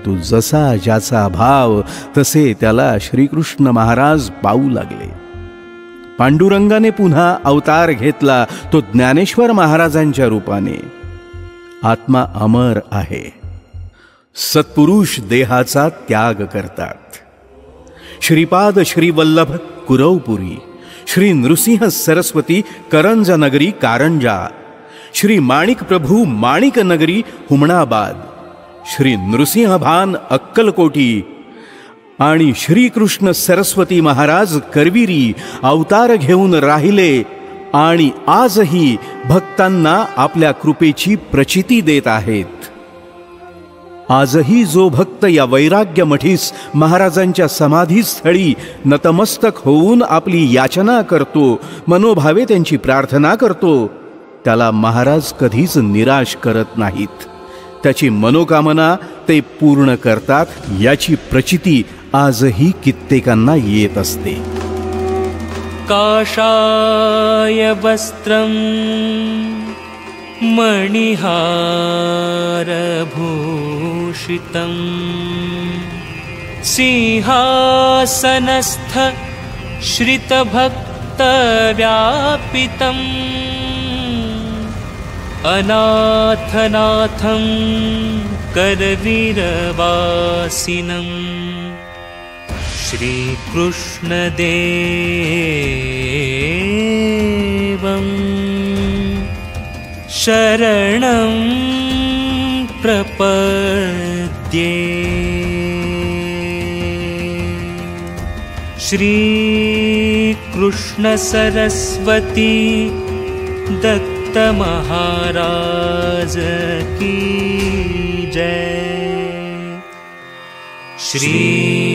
परंतु जसा ज्याचा भाव तसे त्याला श्रीकृष्ण महाराज पाहू लागले. पांडुरंगाने पुन्हा अवतार घेतला, तो ज्ञानेश्वर महाराजांच्या रूपाने. आत्मा अमर आहे. सत्पुरुष देहाचा त्याग करतात. श्रीपाद श्रीवल्लभ कुरवपुरी, श्री नृसिंह सरस्वती करंज नगरी कारंजा, श्री माणिक प्रभू माणिक नगरी हुमणाबाद, श्री नृसिंहभान अक्कलकोटी आणि श्रीकृष्ण सरस्वती महाराज करविरी अवतार घेऊन राहिले आणि आजही भक्तांना आपल्या कृपेची प्रचिती देत आहेत. आजही जो भक्त या वैराग्य मठीस महाराजांच्या समाधीस्थळी नतमस्तक होऊन आपली याचना करतो, मनोभावे त्यांची प्रार्थना करतो, त्याला महाराज कधीच निराश करत नाहीत. त्याची मनोकामना ते पूर्ण करतात, याची प्रचिती आजही कित्येकांना येत असते. काषाय वस्त्रं मणिहारभूषितं सिंहासनस्थ श्रितभक्तव्यापितम् अनाथनाथं करवीरवासिनं श्रीकृष्णदेवं शरणं प्रपद्ये. श्रीकृष्ण सरस्वती दत्त महाराज की जय. श्री